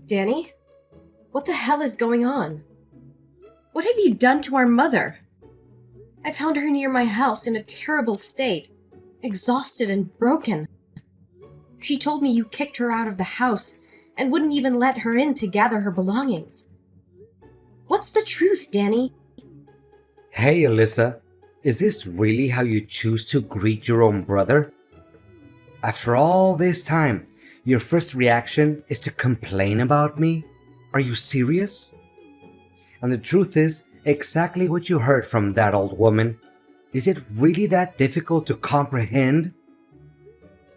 Danny? What the hell is going on? What have you done to our mother? I found her near my house in a terrible state, exhausted and broken. She told me you kicked her out of the house and wouldn't even let her in to gather her belongings. What's the truth, Danny? Hey, Alyssa, is this really how you choose to greet your own brother? After all this time, your first reaction is to complain about me? Are you serious? And the truth is exactly what you heard from that old woman. Is it really that difficult to comprehend?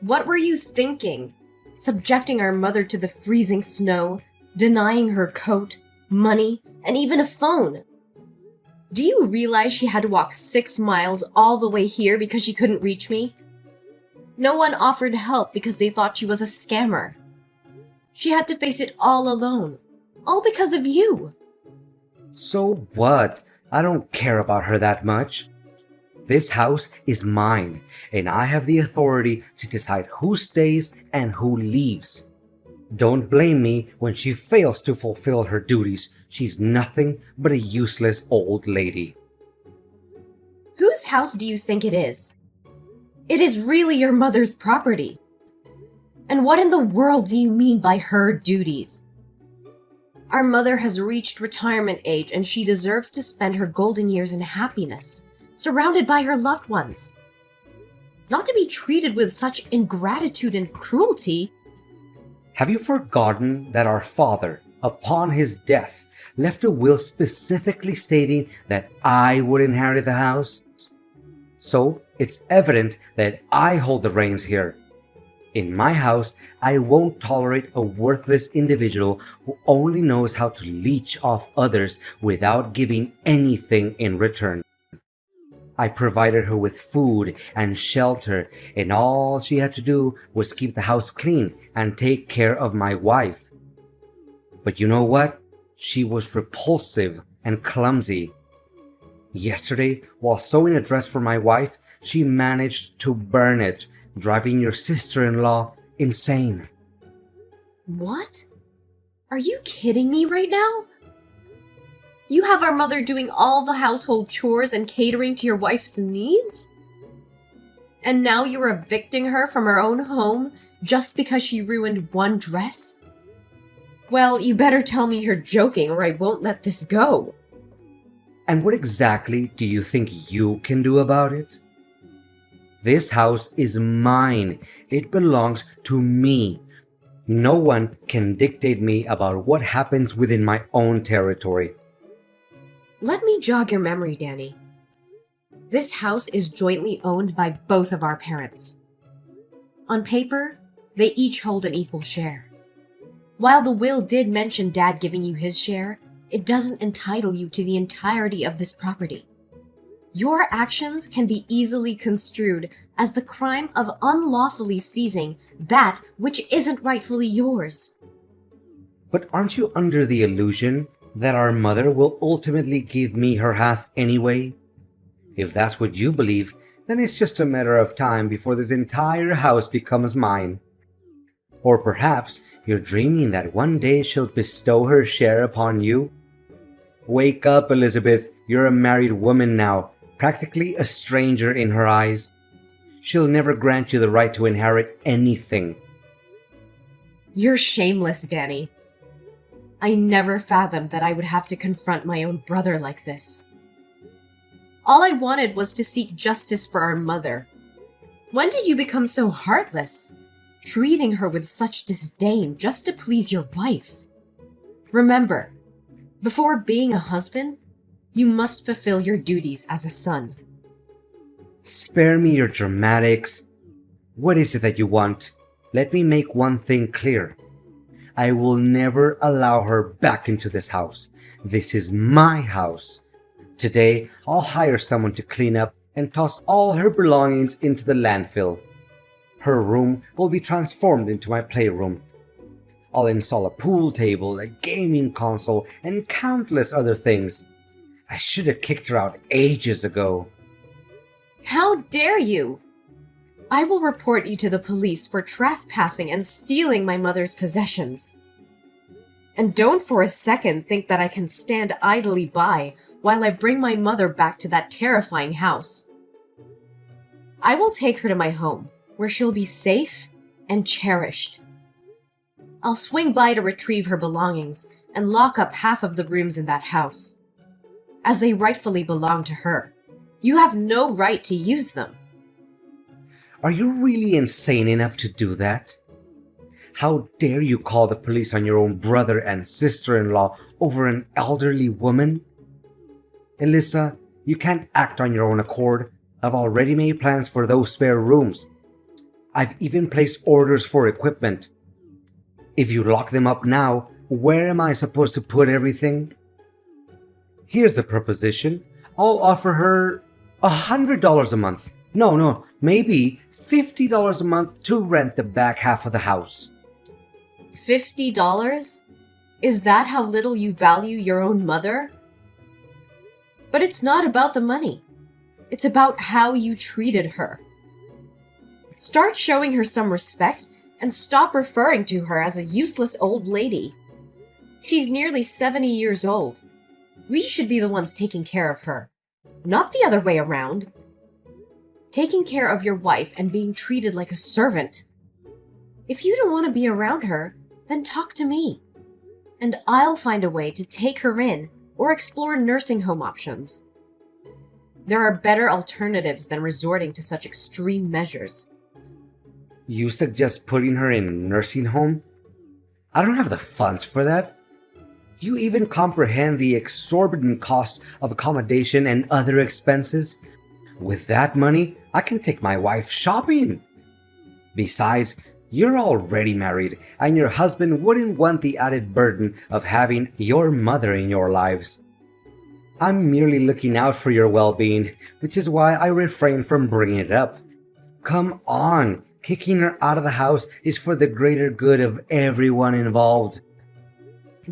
What were you thinking? Subjecting our mother to the freezing snow, denying her coat, money, and even a phone. Do you realize she had to walk 6 miles all the way here because she couldn't reach me? No one offered help because they thought she was a scammer. She had to face it all alone, all because of you. So what? I don't care about her that much. This house is mine, and I have the authority to decide who stays and who leaves. Don't blame me when she fails to fulfill her duties. She's nothing but a useless old lady. Whose house do you think it is? It is really your mother's property. And what in the world do you mean by her duties? Our mother has reached retirement age and she deserves to spend her golden years in happiness, surrounded by her loved ones. Not to be treated with such ingratitude and cruelty. Have you forgotten that our father, upon his death, left a will specifically stating that I would inherit the house? So it's evident that I hold the reins here. In my house, I won't tolerate a worthless individual who only knows how to leech off others without giving anything in return. I provided her with food and shelter, and all she had to do was keep the house clean and take care of my wife. But you know what? She was repulsive and clumsy. Yesterday, while sewing a dress for my wife, she managed to burn it, driving your sister-in-law insane. What? Are you kidding me right now? You have our mother doing all the household chores and catering to your wife's needs? And now you're evicting her from her own home just because she ruined one dress? Well, you better tell me you're joking or I won't let this go. And what exactly do you think you can do about it? This house is mine. It belongs to me. No one can dictate me about what happens within my own territory. Let me jog your memory, Danny. This house is jointly owned by both of our parents. On paper, they each hold an equal share. While the will did mention Dad giving you his share, it doesn't entitle you to the entirety of this property. Your actions can be easily construed as the crime of unlawfully seizing that which isn't rightfully yours. But aren't you under the illusion that our mother will ultimately give me her half anyway? If that's what you believe, then it's just a matter of time before this entire house becomes mine. Or perhaps you're dreaming that one day she'll bestow her share upon you? Wake up, Elizabeth. You're a married woman now, practically a stranger in her eyes. She'll never grant you the right to inherit anything. You're shameless, Danny. I never fathomed that I would have to confront my own brother like this. All I wanted was to seek justice for our mother. When did you become so heartless, treating her with such disdain just to please your wife? Remember, before being a husband, you must fulfill your duties as a son. Spare me your dramatics. What is it that you want? Let me make one thing clear. I will never allow her back into this house. This is my house. Today, I'll hire someone to clean up and toss all her belongings into the landfill. Her room will be transformed into my playroom. I'll install a pool table, a gaming console, and countless other things. I should have kicked her out ages ago. How dare you! I will report you to the police for trespassing and stealing my mother's possessions. And don't for a second think that I can stand idly by while I bring my mother back to that terrifying house. I will take her to my home, where she'll be safe and cherished. I'll swing by to retrieve her belongings and lock up half of the rooms in that house, as they rightfully belong to her. You have no right to use them. Are you really insane enough to do that? How dare you call the police on your own brother and sister-in-law over an elderly woman? Alyssa, you can't act on your own accord. I've already made plans for those spare rooms. I've even placed orders for equipment. If you lock them up now, where am I supposed to put everything? Here's the proposition. I'll offer her $100 a month. No, maybe $50 a month to rent the back half of the house. $50? Is that how little you value your own mother? But it's not about the money. It's about how you treated her. Start showing her some respect and stop referring to her as a useless old lady. She's nearly 70 years old. We should be the ones taking care of her, not the other way around. Taking care of your wife and being treated like a servant. If you don't want to be around her, then talk to me, and I'll find a way to take her in or explore nursing home options. There are better alternatives than resorting to such extreme measures. You suggest putting her in a nursing home? I don't have the funds for that. Do you even comprehend the exorbitant cost of accommodation and other expenses? With that money, I can take my wife shopping. Besides, you're already married, and your husband wouldn't want the added burden of having your mother in your lives. I'm merely looking out for your well-being, which is why I refrain from bringing it up. Come on, kicking her out of the house is for the greater good of everyone involved.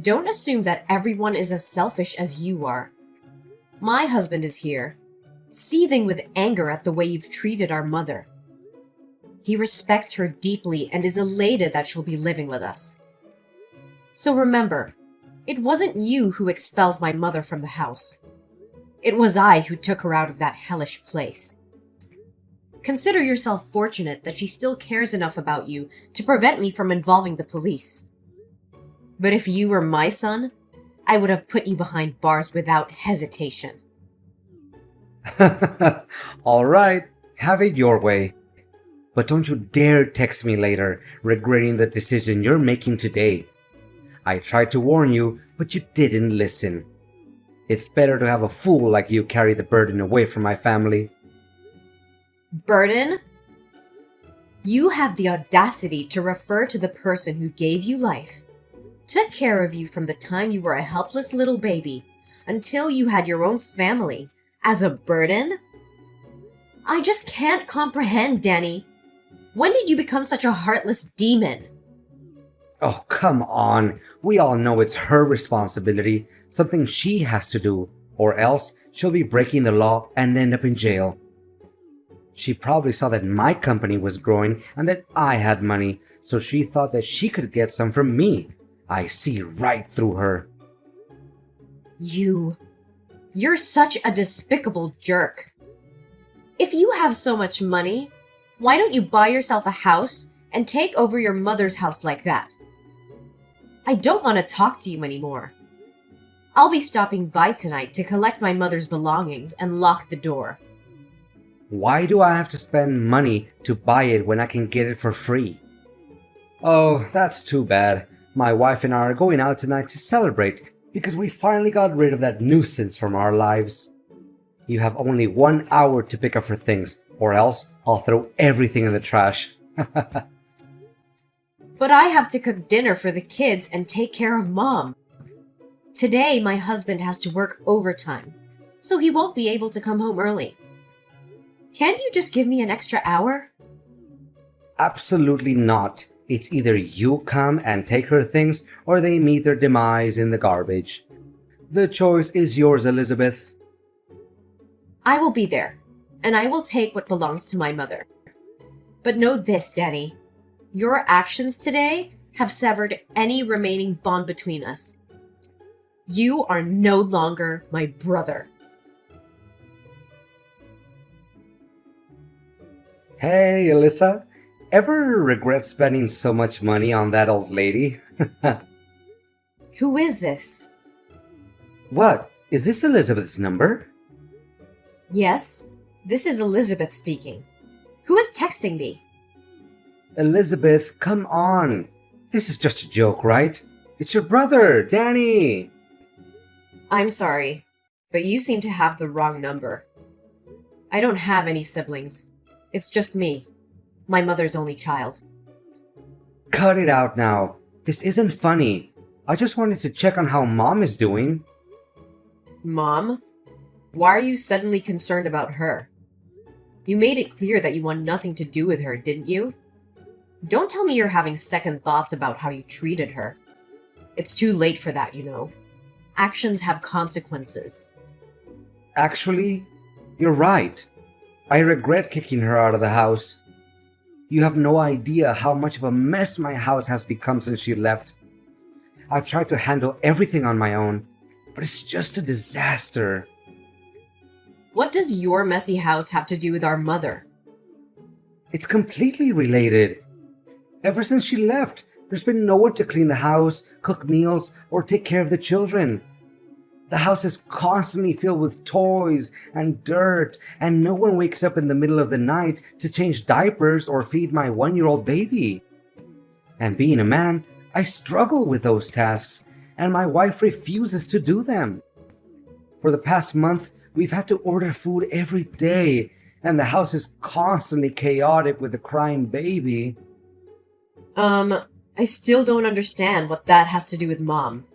Don't assume that everyone is as selfish as you are. My husband is here, seething with anger at the way you've treated our mother. He respects her deeply and is elated that she'll be living with us. So remember, it wasn't you who expelled my mother from the house. It was I who took her out of that hellish place. Consider yourself fortunate that she still cares enough about you to prevent me from involving the police. But if you were my son, I would have put you behind bars without hesitation. All right, have it your way. But don't you dare text me later, regretting the decision you're making today. I tried to warn you, but you didn't listen. It's better to have a fool like you carry the burden away from my family. Burden? You have the audacity to refer to the person who gave you life, took care of you from the time you were a helpless little baby until you had your own family, as a burden? I just can't comprehend, Danny. When did you become such a heartless demon? Oh, come on. We all know it's her responsibility, something she has to do, or else she'll be breaking the law and end up in jail. She probably saw that my company was growing and that I had money, so she thought that she could get some from me. I see right through her. You're such a despicable jerk. If you have so much money, why don't you buy yourself a house and take over your mother's house like that? I don't want to talk to you anymore. I'll be stopping by tonight to collect my mother's belongings and lock the door. Why do I have to spend money to buy it when I can get it for free? Oh, that's too bad. My wife and I are going out tonight to celebrate because we finally got rid of that nuisance from our lives. You have only 1 hour to pick up her things, or else I'll throw everything in the trash. But I have to cook dinner for the kids and take care of Mom. Today, my husband has to work overtime, so he won't be able to come home early. Can't you just give me an extra hour? Absolutely not. It's either you come and take her things, or they meet their demise in the garbage. The choice is yours, Elizabeth. I will be there, and I will take what belongs to my mother. But know this, Danny. Your actions today have severed any remaining bond between us. You are no longer my brother. Hey, Alyssa. Ever regret spending so much money on that old lady? Who is this? What? Is this Elizabeth's number? Yes, this is Elizabeth speaking. Who is texting me? Elizabeth, come on. This is just a joke, right? It's your brother, Danny. I'm sorry, but you seem to have the wrong number. I don't have any siblings. It's just me, my mother's only child. Cut it out now. This isn't funny. I just wanted to check on how Mom is doing. Mom? Why are you suddenly concerned about her? You made it clear that you want nothing to do with her, didn't you? Don't tell me you're having second thoughts about how you treated her. It's too late for that, you know. Actions have consequences. Actually, you're right. I regret kicking her out of the house. You have no idea how much of a mess my house has become since she left. I've tried to handle everything on my own, but it's just a disaster. What does your messy house have to do with our mother? It's completely related. Ever since she left, there's been no one to clean the house, cook meals, or take care of the children. The house is constantly filled with toys and dirt, and no one wakes up in the middle of the night to change diapers or feed my 1-year-old baby. And being a man, I struggle with those tasks, and my wife refuses to do them. For the past month, we've had to order food every day, and the house is constantly chaotic with a crying baby. I still don't understand what that has to do with Mom.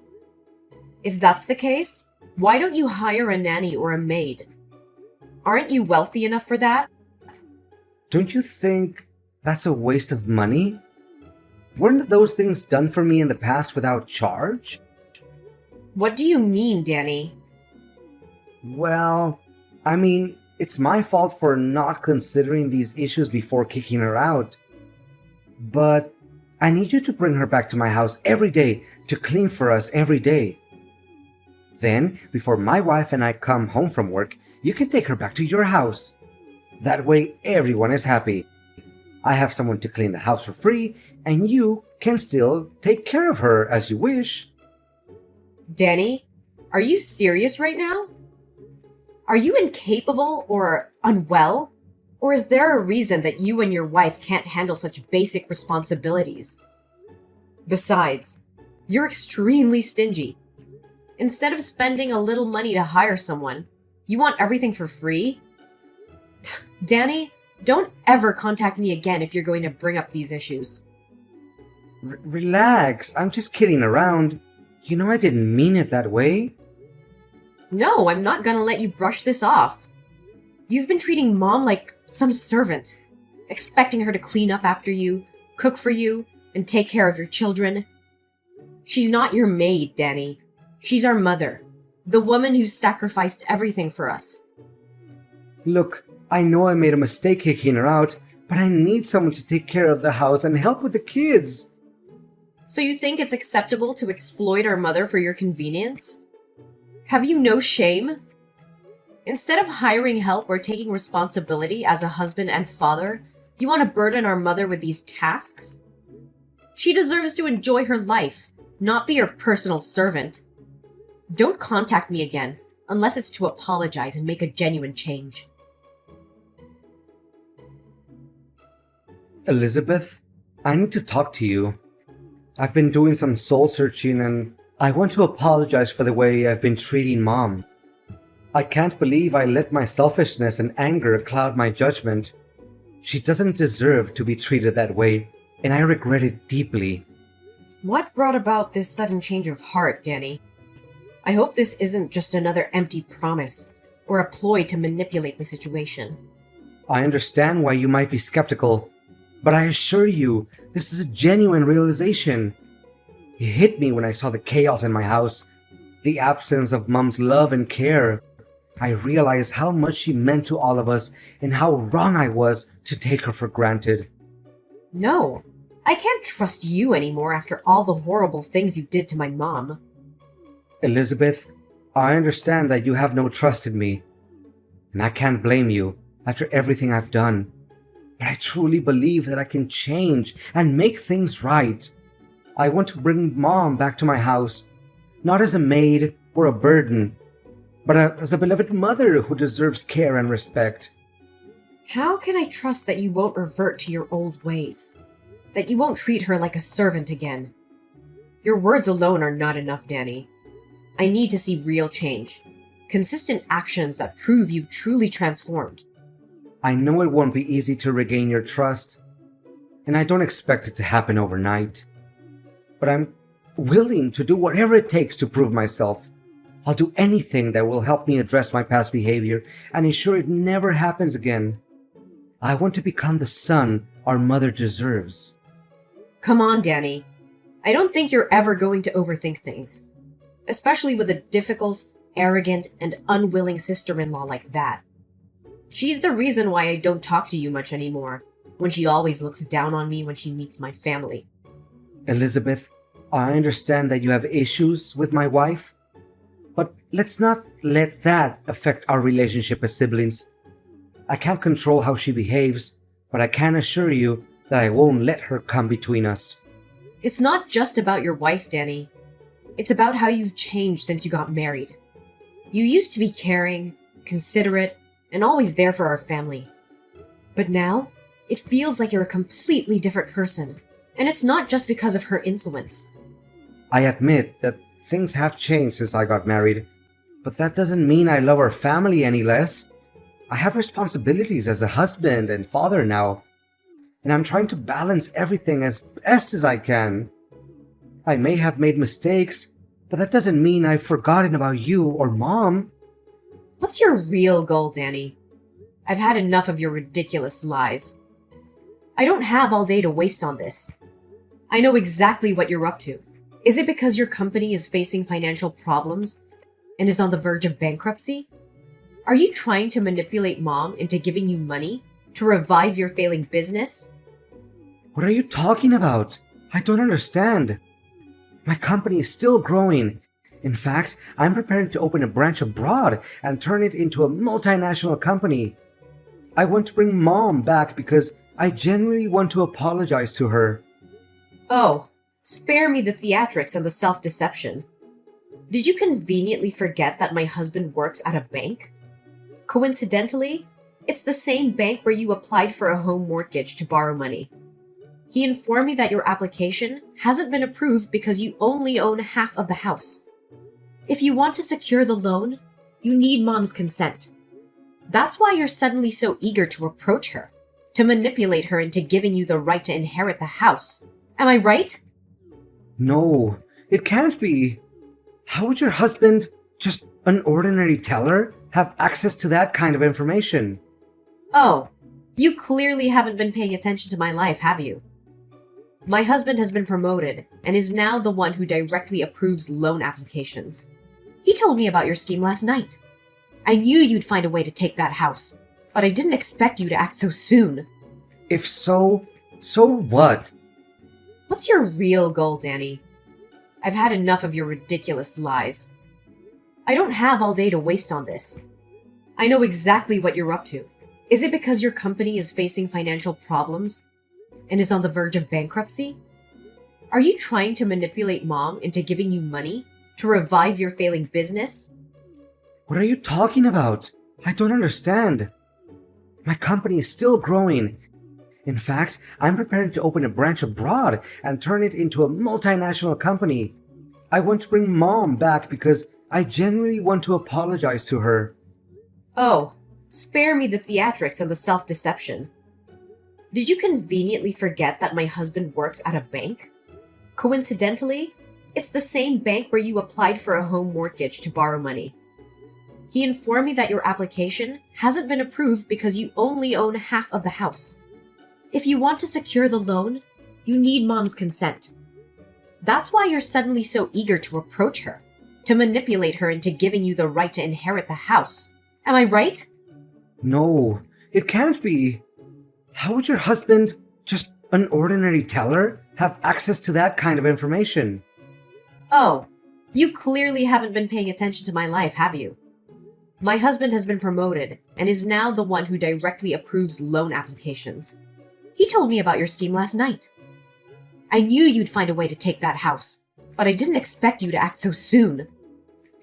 If that's the case, why don't you hire a nanny or a maid? Aren't you wealthy enough for that? Don't you think that's a waste of money? Weren't those things done for me in the past without charge? What do you mean, Danny? Well, I mean, it's my fault for not considering these issues before kicking her out. But I need you to bring her back to my house every day to clean for us every day. Then, before my wife and I come home from work, you can take her back to your house. That way, everyone is happy. I have someone to clean the house for free, and you can still take care of her as you wish. Danny, are you serious right now? Are you incapable or unwell? Or is there a reason that you and your wife can't handle such basic responsibilities? Besides, you're extremely stingy. Instead of spending a little money to hire someone, you want everything for free? Danny, don't ever contact me again if you're going to bring up these issues. Relax, I'm just kidding around. You know I didn't mean it that way. No, I'm not gonna let you brush this off. You've been treating Mom like some servant, expecting her to clean up after you, cook for you, and take care of your children. She's not your maid, Danny. She's our mother, the woman who sacrificed everything for us. Look, I know I made a mistake kicking her out, but I need someone to take care of the house and help with the kids. So you think it's acceptable to exploit our mother for your convenience? Have you no shame? Instead of hiring help or taking responsibility as a husband and father, you want to burden our mother with these tasks? She deserves to enjoy her life, not be your personal servant. Don't contact me again, unless it's to apologize and make a genuine change. Elizabeth, I need to talk to you. I've been doing some soul searching and I want to apologize for the way I've been treating Mom. I can't believe I let my selfishness and anger cloud my judgment. She doesn't deserve to be treated that way, and I regret it deeply. What brought about this sudden change of heart, Danny? I hope this isn't just another empty promise, or a ploy to manipulate the situation. I understand why you might be skeptical, but I assure you, this is a genuine realization. It hit me when I saw the chaos in my house, the absence of Mom's love and care. I realized how much she meant to all of us and how wrong I was to take her for granted. No, I can't trust you anymore after all the horrible things you did to my mom. Elizabeth, I understand that you have no trust in me, and I can't blame you after everything I've done. But I truly believe that I can change and make things right. I want to bring Mom back to my house, not as a maid or a burden, but as a beloved mother who deserves care and respect. How can I trust that you won't revert to your old ways? That you won't treat her like a servant again? Your words alone are not enough, Danny. I need to see real change. Consistent actions that prove you truly transformed. I know it won't be easy to regain your trust, and I don't expect it to happen overnight. But I'm willing to do whatever it takes to prove myself. I'll do anything that will help me address my past behavior and ensure it never happens again. I want to become the son our mother deserves. Come on, Danny. I don't think you're ever going to overthink things. Especially with a difficult, arrogant, and unwilling sister-in-law like that. She's the reason why I don't talk to you much anymore, when she always looks down on me when she meets my family. Elizabeth, I understand that you have issues with my wife, but let's not let that affect our relationship as siblings. I can't control how she behaves, but I can assure you that I won't let her come between us. It's not just about your wife, Danny. It's about how you've changed since you got married. You used to be caring, considerate, and always there for our family. But now, it feels like you're a completely different person. And it's not just because of her influence. I admit that things have changed since I got married, but that doesn't mean I love our family any less. I have responsibilities as a husband and father now, and I'm trying to balance everything as best as I can. I may have made mistakes, but that doesn't mean I've forgotten about you or Mom. What's your real goal, Danny? I've had enough of your ridiculous lies. I don't have all day to waste on this. I know exactly what you're up to. Is it because your company is facing financial problems and is on the verge of bankruptcy? Are you trying to manipulate Mom into giving you money to revive your failing business? What are you talking about? I don't understand. My company is still growing. In fact, I'm preparing to open a branch abroad and turn it into a multinational company. I want to bring Mom back because I genuinely want to apologize to her. Oh, spare me the theatrics and the self-deception. Did you conveniently forget that my husband works at a bank? Coincidentally, it's the same bank where you applied for a home mortgage to borrow money. He informed me that your application hasn't been approved because you only own half of the house. If you want to secure the loan, you need Mom's consent. That's why you're suddenly so eager to approach her, to manipulate her into giving you the right to inherit the house. Am I right? No, it can't be. How would your husband, just an ordinary teller, have access to that kind of information? Oh, you clearly haven't been paying attention to my life, have you? My husband has been promoted and is now the one who directly approves loan applications. He told me about your scheme last night. I knew you'd find a way to take that house, but I didn't expect you to act so soon. If so, so what? What's your real goal, Danny? I've had enough of your ridiculous lies. I don't have all day to waste on this. I know exactly what you're up to. Is it because your company is facing financial problems and is on the verge of bankruptcy? Are you trying to manipulate Mom into giving you money to revive your failing business? What are you talking about? I don't understand. My company is still growing. In fact, I'm preparing to open a branch abroad and turn it into a multinational company. I want to bring Mom back because I genuinely want to apologize to her. Oh, spare me the theatrics and the self-deception. Did you conveniently forget that my husband works at a bank? Coincidentally, it's the same bank where you applied for a home mortgage to borrow money. He informed me that your application hasn't been approved because you only own half of the house. If you want to secure the loan, you need Mom's consent. That's why you're suddenly so eager to approach her, to manipulate her into giving you the right to inherit the house. Am I right? No, it can't be. How would your husband, just an ordinary teller, have access to that kind of information. Oh, you clearly haven't been paying attention to my life, have you? My husband has been promoted and is now the one who directly approves loan applications. He told me about your scheme last night. I knew you'd find a way to take that house, but I didn't expect you to act so soon.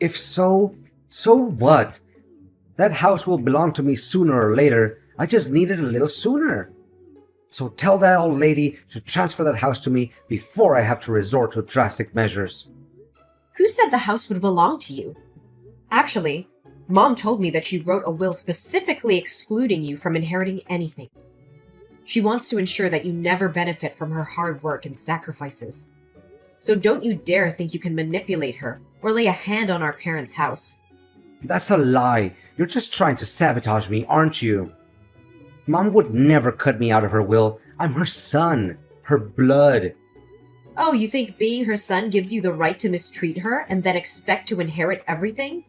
If so, so what? That house will belong to me sooner or later. I just need it a little sooner. So tell that old lady to transfer that house to me before I have to resort to drastic measures. Who said the house would belong to you? Actually, Mom told me that she wrote a will specifically excluding you from inheriting anything. She wants to ensure that you never benefit from her hard work and sacrifices. So don't you dare think you can manipulate her or lay a hand on our parents' house. That's a lie. You're just trying to sabotage me, aren't you? Mom would never cut me out of her will. I'm her son, her blood. Oh, you think being her son gives you the right to mistreat her and then expect to inherit everything?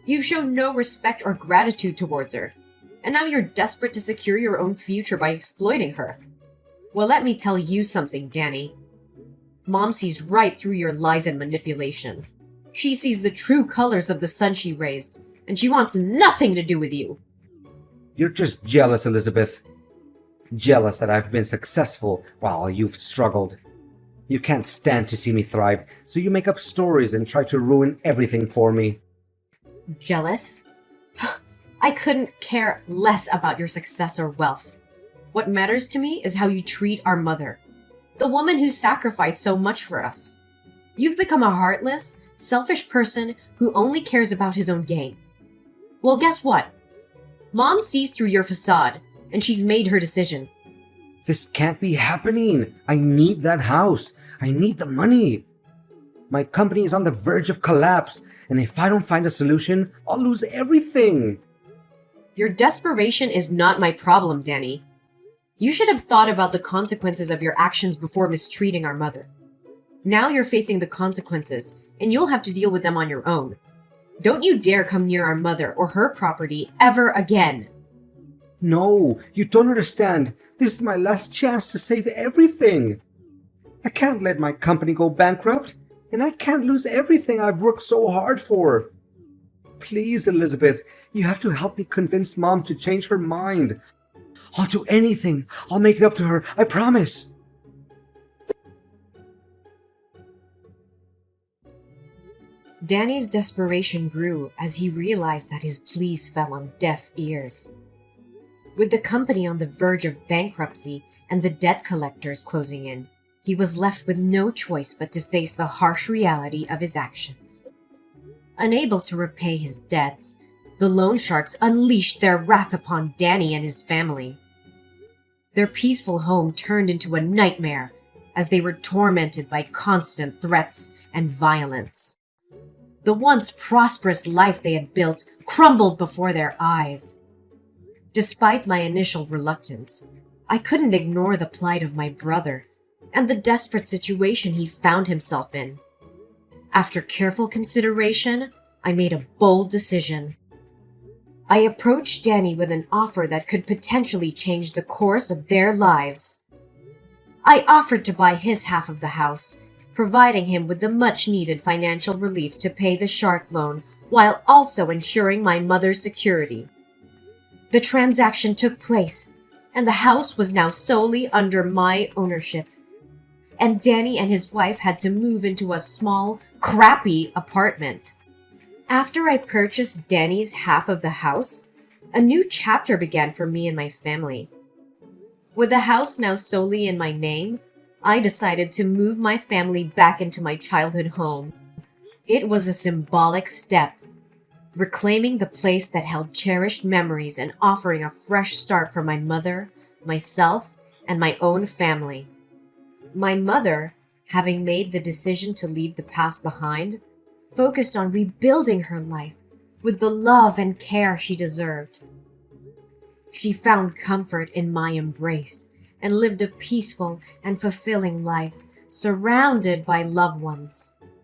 You've shown no respect or gratitude towards her, and now you're desperate to secure your own future by exploiting her. Well, let me tell you something, Danny. Mom sees right through your lies and manipulation. She sees the true colors of the son she raised, and she wants nothing to do with you. You're just jealous, Elizabeth. Jealous that I've been successful while you've struggled. You can't stand to see me thrive, so you make up stories and try to ruin everything for me. Jealous? I couldn't care less about your success or wealth. What matters to me is how you treat our mother, the woman who sacrificed so much for us. You've become a heartless, selfish person who only cares about his own gain. Well, guess what? Mom sees through your facade, and she's made her decision. This can't be happening. I need that house. I need the money. My company is on the verge of collapse, and if I don't find a solution, I'll lose everything. Your desperation is not my problem, Danny. You should have thought about the consequences of your actions before mistreating our mother. Now you're facing the consequences, and you'll have to deal with them on your own. Don't you dare come near our mother or her property ever again. No, you don't understand. This is my last chance to save everything. I can't let my company go bankrupt, and I can't lose everything I've worked so hard for. Please, Elizabeth, you have to help me convince Mom to change her mind. I'll do anything. I'll make it up to her. I promise. Danny's desperation grew as he realized that his pleas fell on deaf ears. With the company on the verge of bankruptcy and the debt collectors closing in, he was left with no choice but to face the harsh reality of his actions. Unable to repay his debts, the loan sharks unleashed their wrath upon Danny and his family. Their peaceful home turned into a nightmare as they were tormented by constant threats and violence. The once prosperous life they had built crumbled before their eyes. Despite my initial reluctance, I couldn't ignore the plight of my brother and the desperate situation he found himself in. After careful consideration, I made a bold decision. I approached Danny with an offer that could potentially change the course of their lives. I offered to buy his half of the house, providing him with the much-needed financial relief to pay the shark loan while also ensuring my mother's security. The transaction took place, and the house was now solely under my ownership. And Danny and his wife had to move into a small, crappy apartment. After I purchased Danny's half of the house, a new chapter began for me and my family. With the house now solely in my name, I decided to move my family back into my childhood home. It was a symbolic step, reclaiming the place that held cherished memories and offering a fresh start for my mother, myself, and my own family. My mother, having made the decision to leave the past behind, focused on rebuilding her life with the love and care she deserved. She found comfort in my embrace and lived a peaceful and fulfilling life surrounded by loved ones.